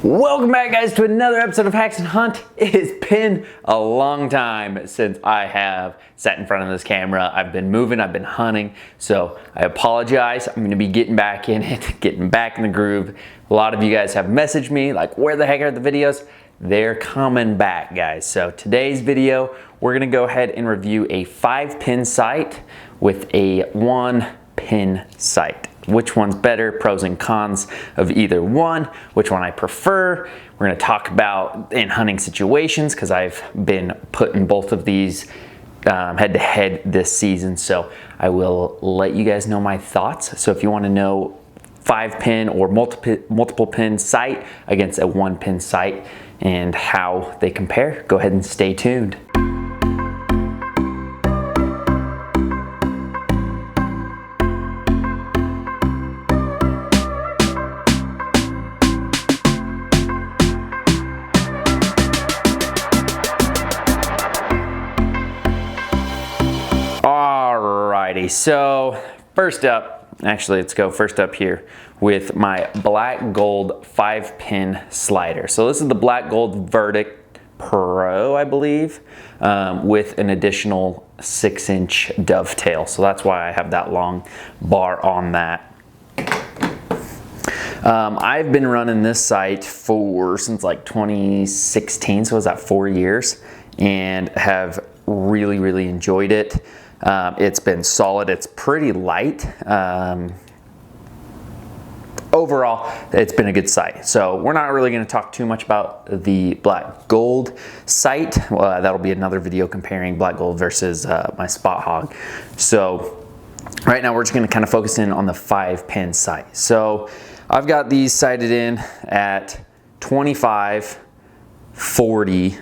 Welcome back, guys, to another episode of Haxenhunt. It has been a long time since I have sat in front of this camera. I've been moving, I've been hunting, so I apologize. I'm gonna be getting back in it, getting back in the groove. A lot of you guys have messaged me like, where the heck are the videos? They're coming back, guys. So today's video, we're gonna go ahead and review a 5-pin sight with a 1-pin sight. Which one's better, pros and cons of either one, which one I prefer. We're gonna talk about in hunting situations because I've been putting both of these head to head this season. So I will let you guys know my thoughts. So if you wanna know 5-pin or multiple pin sight against a 1-pin sight and how they compare, go ahead and stay tuned. Alrighty, so first up, actually let's go first up here with my black gold 5-pin slider. So this is the black gold Verdict Pro, I believe, with an additional 6-inch dovetail. So that's why I have that long bar on that. I've been running this sight since like 2016, so it was at 4 years, and have really enjoyed it. It's been solid, it's pretty light. Overall, it's been a good sight. So we're not really gonna talk too much about the black gold sight. That'll be another video comparing black gold versus my Spot Hog. So right now we're just gonna kind of focus in on the 5-pin sight. So I've got these sighted in at 25, 40,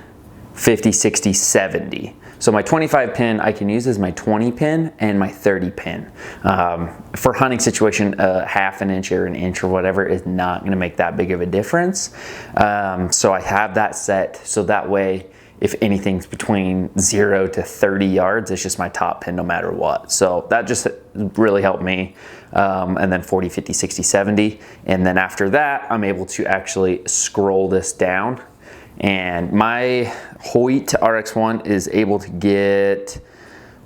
50, 60, 70. So my 25 pin I can use as my 20 pin and my 30 pin. For hunting situation, a ½ an inch or an inch or whatever is not gonna make that big of a difference. So I have that set so that way if anything's between 0 to 30 yards, it's just my top pin no matter what. So that just really helped me. And then 40, 50, 60, 70. And then after that, I'm able to actually scroll this down. And my Hoyt RX1 is able to get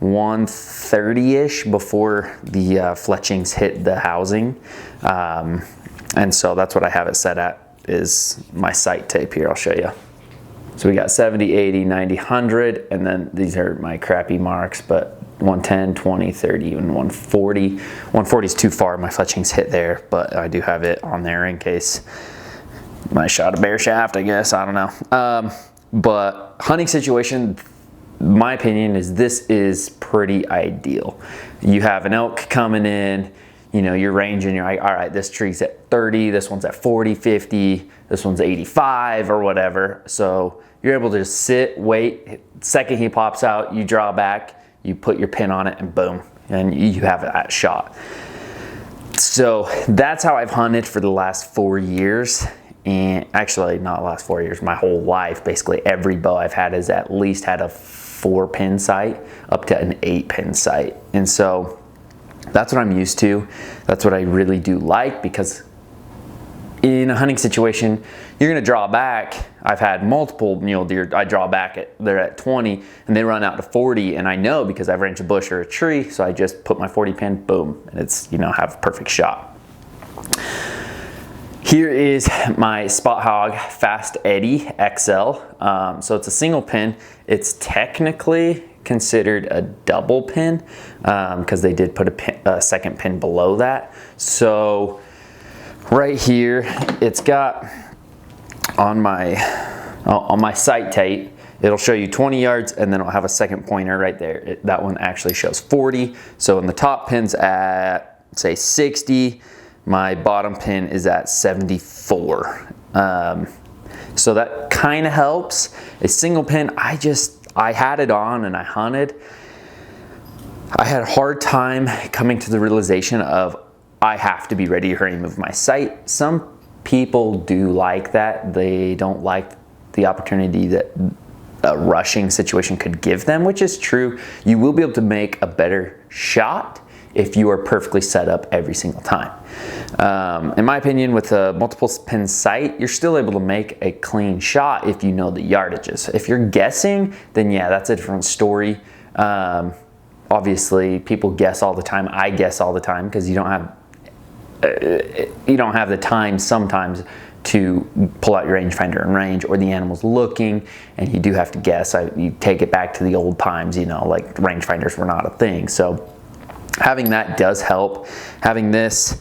130-ish before the fletchings hit the housing. And so that's what I have it set at, is my sight tape here. I'll show you. So we got 70, 80, 90, 100, and then these are my crappy marks, but 110, 20, 30, and 140. 140 is too far, my fletchings hit there, but I do have it on there in case I shot a bear shaft, I guess, I don't know. But hunting situation, my opinion is this is pretty ideal. You have an elk coming in, you know, you're ranging, you're like, all right, this tree's at 30, this one's at 40, 50, this one's 85 or whatever. So you're able to just sit, wait, second he pops out, you draw back, you put your pin on it, and boom, and you have that shot. So that's how I've hunted for the last 4 years. And actually not the last 4 years, my whole life, basically every bow I've had has at least had a 4-pin sight up to an 8-pin sight. And so that's what I'm used to. That's what I really do like, because in a hunting situation, you're gonna draw back. I've had multiple mule deer, I draw back they're at 20 and they run out to 40, and I know because I've ranged a bush or a tree, so I just put my 40 pin, boom, and it's, you know, have a perfect shot. Here is my Spot Hog Fast Eddy XL. So it's a single pin. It's technically considered a double pin because they did put a second pin below that. So right here, it's got on my sight tape, it'll show you 20 yards and then it'll have a second pointer right there. That one actually shows 40. So in the top pin's at, say, 60. My bottom pin is at 74. So that kind of helps. A single pin, I had it on and I hunted. I had a hard time coming to the realization of I have to be ready to hurry and move my sight. Some people do like that. They don't like the opportunity that a rushing situation could give them, which is true. You will be able to make a better shot if you are perfectly set up every single time. In my opinion, with a multiple pin sight, you're still able to make a clean shot if you know the yardages. If you're guessing, then yeah, that's a different story. Obviously, people guess all the time. I guess all the time because you don't have the time sometimes to pull out your rangefinder and range, or the animal's looking and you do have to guess. You take it back to the old times, you know, like rangefinders were not a thing. So having that does help. Having this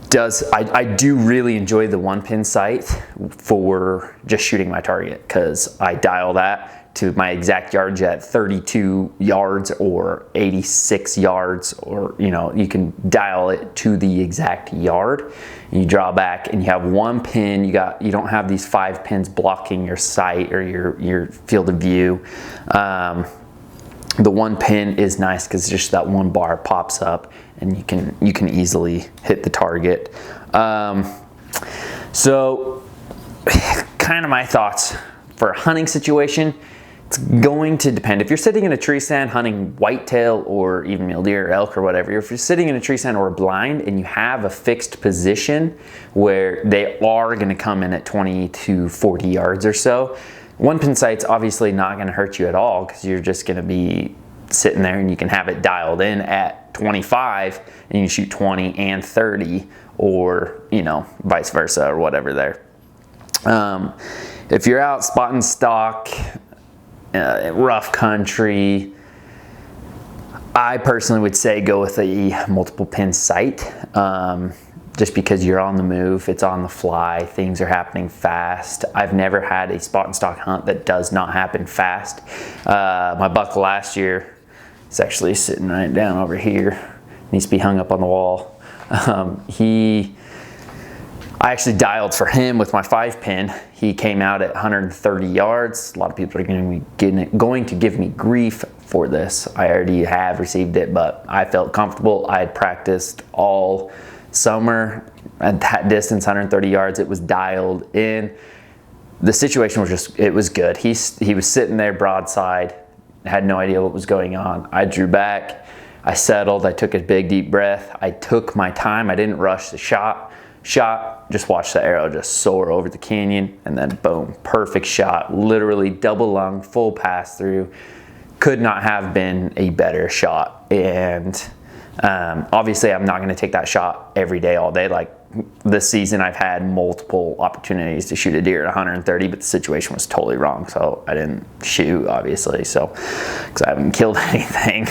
does, I do really enjoy the 1-pin sight for just shooting my target, because I dial that to my exact yardage at 32 yards or 86 yards, or you know, you can dial it to the exact yard. You draw back and you have 1 pin. You don't have these 5 pins blocking your sight or your field of view. The 1 pin is nice because just that 1 bar pops up and you can easily hit the target. So kind of my thoughts for a hunting situation. It's going to depend. If you're sitting in a tree stand hunting whitetail or even mule deer or elk or whatever, if you're sitting in a tree stand or a blind and you have a fixed position where they are going to come in at 20 to 40 yards or so, 1-pin sight's obviously not going to hurt you at all, because you're just going to be sitting there and you can have it dialed in at 25 and you shoot 20 and 30, or you know, vice versa or whatever there. If you're out spotting stock, rough country, I personally would say go with a multiple pin sight, just because you're on the move, it's on the fly, things are happening fast. I've never had a spot and stock hunt that does not happen fast. My buck last year is actually sitting right down over here, needs to be hung up on the wall. I actually dialed for him with my 5-pin. He came out at 130 yards. A lot of people are going to give me grief for this. I already have received it, but I felt comfortable. I had practiced all summer at that distance, 130 yards. It was dialed in. The situation was just, it was good. He was sitting there broadside, had no idea what was going on. I drew back, I settled, I took a big deep breath. I took my time, I didn't rush the shot, just watched the arrow just soar over the canyon, and then boom, perfect shot, literally double lung, full pass through. Could not have been a better shot. And obviously I'm not going to take that shot every day, all day. Like this season I've had multiple opportunities to shoot a deer at 130, but the situation was totally wrong, so I didn't shoot, obviously, so because I haven't killed anything.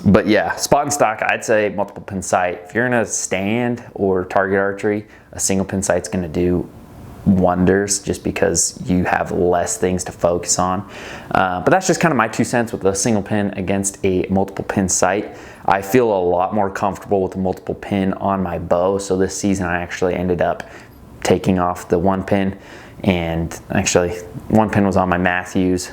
But yeah, spot and stock, I'd say multiple pin sight. If you're in a stand or target archery, a single pin sight's going to do wonders, just because you have less things to focus on. But that's just kind of my 2 cents with a single pin against a multiple pin sight. I feel a lot more comfortable with a multiple pin on my bow. So this season I actually ended up taking off the 1-pin, and actually 1-pin was on my Matthews,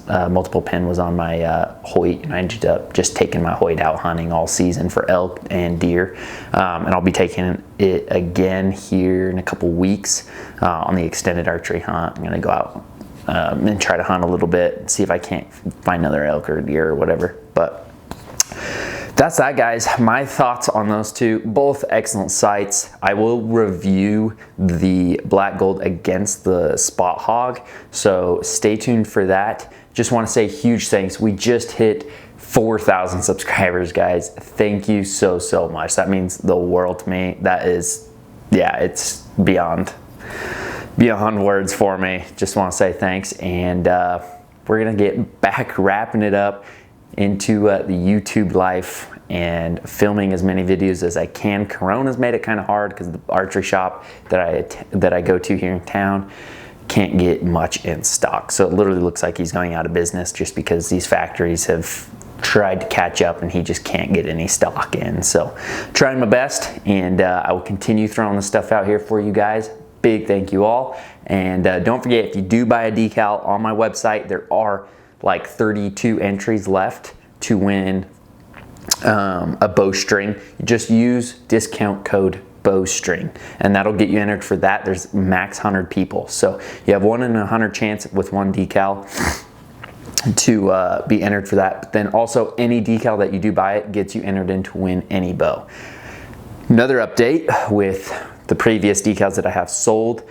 multiple pin was on my Hoyt, and I ended up just taking my Hoyt out hunting all season for elk and deer. And I'll be taking it again here in a couple weeks on the extended archery hunt. I'm gonna go out and try to hunt a little bit, see if I can't find another elk or deer or whatever. But that's that, guys. My thoughts on those two, both excellent sights. I will review the black gold against the spot hog, so stay tuned for that. Just want to say huge thanks. We just hit 4,000 subscribers, guys. Thank you so much. That means the world to me. That is, yeah, it's beyond words for me. Just want to say thanks, and we're gonna get back wrapping it up into the YouTube life and filming as many videos as I can. Corona's made it kind of hard because the archery shop that I go to here in town can't get much in stock. So it literally looks like he's going out of business, just because these factories have tried to catch up and he just can't get any stock in. So trying my best, and I will continue throwing the stuff out here for you guys. Big thank you all. And don't forget, if you do buy a decal on my website, there are like 32 entries left to win a bowstring. You just use discount code bowstring and that'll get you entered for that. There's max 100 people, so you have 1 in 100 chance with one decal. to be entered for that. But then also any decal that you do buy it gets you entered in to win any bow. Another update with the previous decals that I have sold,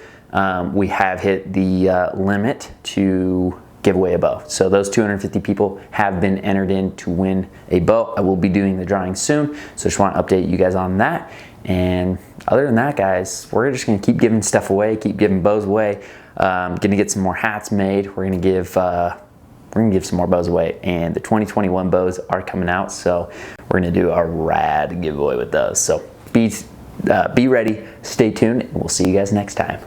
we have hit the limit to give away a bow. So those 250 people have been entered in to win a bow. I will be doing the drawing soon, so just want to update you guys on that. And other than that, guys, we're just gonna keep giving stuff away, keep giving bows away. Gonna get some more hats made. We're gonna give some more bows away, and the 2021 bows are coming out, so we're gonna do a rad giveaway with those. So be ready, stay tuned, and we'll see you guys next time.